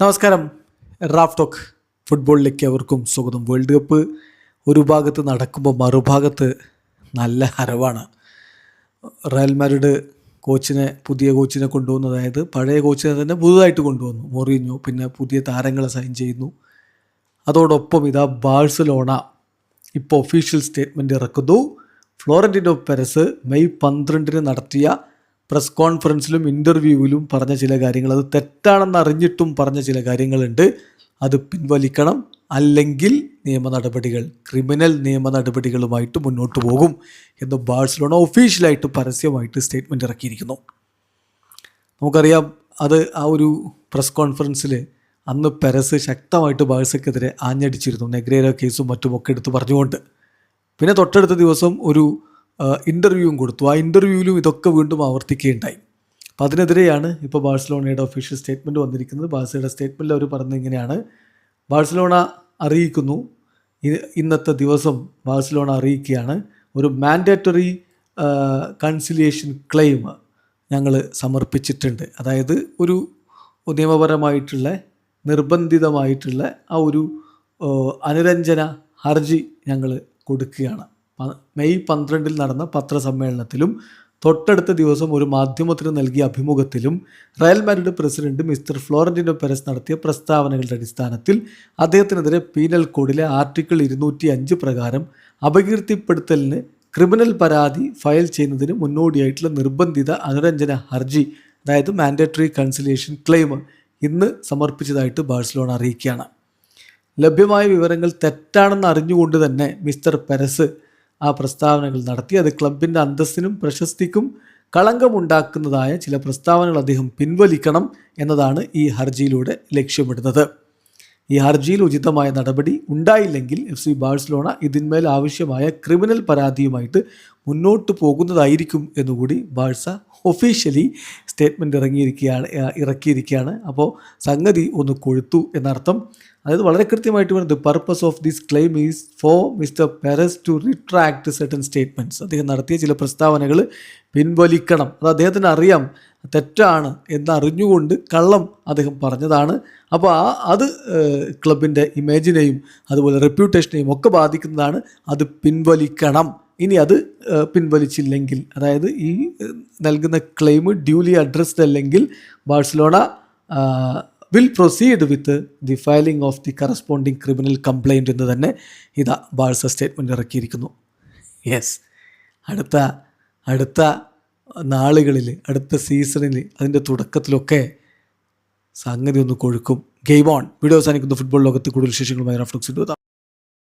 നമസ്കാരം. Raf talk ഫുട്ബോളിലേക്ക് അവർക്കും സ്വാഗതം. വേൾഡ് കപ്പ് ഒരു ഭാഗത്ത് നടക്കുമ്പോൾ മറുഭാഗത്ത് നല്ല ഹരവാണ്. റയൽ മാഡ്രിഡ് പുതിയ കോച്ചിനെ കൊണ്ടുവന്നു. അതായത് പഴയ കോച്ചിനെ തന്നെ പുതുതായിട്ട് കൊണ്ടുവന്നു മൊറീഞ്ഞോ. പിന്നെ പുതിയ താരങ്ങളെ സൈൻ ചെയ്യുന്നു. അതോടൊപ്പം ഇതാ ബാഴ്സലോണ ഇപ്പോൾ ഒഫീഷ്യൽ സ്റ്റേറ്റ്മെൻറ്റ് ഇറക്കുന്നു. ഫ്ലോറന്റീനോ പെരസ് മെയ് 12 നടത്തിയ പ്രസ് കോൺഫറൻസിലും ഇൻ്റർവ്യൂവിലും പറഞ്ഞ ചില കാര്യങ്ങൾ, അത് തെറ്റാണെന്ന് അറിഞ്ഞിട്ടും പറഞ്ഞ ചില കാര്യങ്ങളുണ്ട്. അത് പിൻവലിക്കണം, അല്ലെങ്കിൽ ക്രിമിനൽ നിയമ നടപടികളുമായിട്ട് മുന്നോട്ട് പോകും എന്ന് ബാഴ്സലോണ ഒഫീഷ്യലായിട്ട് പരസ്യമായിട്ട് സ്റ്റേറ്റ്മെൻറ്റ് ഇറക്കിയിരിക്കുന്നു. നമുക്കറിയാം, അത് ആ ഒരു പ്രസ് കോൺഫറൻസിൽ അന്ന് പെരസ് ശക്തമായിട്ട് ബാഴ്സയ്ക്കെതിരെ ആഞ്ഞടിച്ചിരുന്നു, നെഗ്രേര കേസും മറ്റുമൊക്കെ എടുത്ത് പറഞ്ഞുകൊണ്ട്. പിന്നെ തൊട്ടടുത്ത ദിവസം ഒരു ഇൻ്റർവ്യൂവും കൊടുത്തു. ആ ഇൻ്റർവ്യൂവിലും ഇതൊക്കെ വീണ്ടും ആവർത്തിക്കുകയുണ്ടായി. അപ്പോൾ അതിനെതിരെയാണ് ഇപ്പോൾ ബാഴ്സലോണയുടെ ഒഫീഷ്യൽ സ്റ്റേറ്റ്മെൻറ്റ് വന്നിരിക്കുന്നത്. ബാഴ്സയുടെ സ്റ്റേറ്റ്മെൻറ്റിൽ അവർ പറഞ്ഞത് ഇങ്ങനെയാണ്: ബാഴ്സലോണ അറിയിക്കുന്നു, ഇന്നത്തെ ദിവസം ബാഴ്സലോണ അറിയിക്കുകയാണ്, ഒരു മാൻഡേറ്ററി കൺസിലിയേഷൻ ക്ലെയിം ഞങ്ങൾ സമർപ്പിച്ചിട്ടുണ്ട്. അതായത് ഒരു നിയമപരമായിട്ടുള്ള നിർബന്ധിതമായിട്ടുള്ള ആ ഒരു അനുരഞ്ജന ഹർജി ഞങ്ങൾ കൊടുക്കുകയാണ്. മെയ് 12 നടന്ന പത്രസമ്മേളനത്തിലും തൊട്ടടുത്ത ദിവസം ഒരു മാധ്യമത്തിന് നൽകിയ അഭിമുഖത്തിലും Real Madrid president mister Florentino Perez നടത്തിയ പ്രസ്താവനകളുടെ അടിസ്ഥാനത്തിൽ അദ്ദേഹത്തിനെതിരെ പീനൽ കോഡിലെ ആർട്ടിക്കിൾ 205 പ്രകാരം അപകീർത്തിപ്പെടുത്തലിന് ക്രിമിനൽ പരാതി ഫയൽ ചെയ്യുന്നതിന് മുന്നോടിയായിട്ടുള്ള നിർബന്ധിത അനുരഞ്ജന ഹർജി, അതായത് മാൻഡേറ്ററി കൺസിലിയേഷൻ ക്ലെയിം, ഇന്ന് സമർപ്പിച്ചതായിട്ട് ബാഴ്സലോണ അറിയിക്കുകയാണ്. ലഭ്യമായ വിവരങ്ങൾ തെറ്റാണെന്ന് അറിഞ്ഞുകൊണ്ട് തന്നെ മിസ്റ്റർ പെരസ് ആ പ്രസ്താവനകൾ നടത്തി. അത് ക്ലബിൻ്റെ അന്തസ്സിനും പ്രശസ്തിക്കും കളങ്കമുണ്ടാക്കുന്നതായ ചില പ്രസ്താവനകൾ അദ്ദേഹം പിൻവലിക്കണം എന്നതാണ് ഈ ഹർജിയിലൂടെ ലക്ഷ്യമിടുന്നത്. ഈ ഹർജിയിൽ ഉചിതമായ നടപടി ഉണ്ടായില്ലെങ്കിൽ FC ബാഴ്സലോണ ഇതിന്മേൽ ആവശ്യമായ ക്രിമിനൽ പരാതിയുമായിട്ട് മുന്നോട്ട് പോകുന്നതായിരിക്കും എന്നുകൂടി ബാഴ്സ ഒഫീഷ്യലി സ്റ്റേറ്റ്മെൻറ്റ് ഇറക്കിയിരിക്കുകയാണ്. അപ്പോൾ സംഗതി ഒന്ന് കൊഴുത്തു എന്നർത്ഥം. അതായത് വളരെ കൃത്യമായിട്ട് പറയുന്നത്, purpose of this claim is for mister Perez to retract certain statements. അദ്ദേഹം നടത്തിയ ചില പ്രസ്താവനകൾ പിൻവലിക്കണം. അത് അദ്ദേഹത്തിന് അറിയാം തെറ്റാണ് എന്നറിഞ്ഞുകൊണ്ട് കള്ളം അദ്ദേഹം പറഞ്ഞതാണ്. അപ്പോൾ അത് ക്ലബിൻ്റെ ഇമേജിനെയും അതുപോലെ റെപ്യൂട്ടേഷനെയും ഒക്കെ ബാധിക്കുന്നതാണ്. അത് പിൻവലിക്കണം. ഇനി അത് പിൻവലിച്ചില്ലെങ്കിൽ, അതായത് ഈ നൽകുന്ന ക്ലെയിം ഡ്യൂലി അഡ്രസ്ഡ് അല്ലെങ്കിൽ Barcelona will proceed with the filing of the corresponding criminal complaint എന്ന് തന്നെ ഇതാ ബാഴ്സ സ്റ്റേറ്റ്മെൻറ്റ് ഇറക്കിയിരിക്കുന്നു. യെസ്, അടുത്ത നാളുകളിൽ, അടുത്ത സീസണിൽ, അതിൻ്റെ തുടക്കത്തിലൊക്കെ സംഗതി ഒന്ന് കൊഴുക്കും. Game on. വീഡിയോ അവസാനിക്കുന്ന ഫുട്ബോൾ ലോകത്ത് കൂടുതൽ വിശേഷങ്ങളുമായി റാഫ് ടോക്സ്.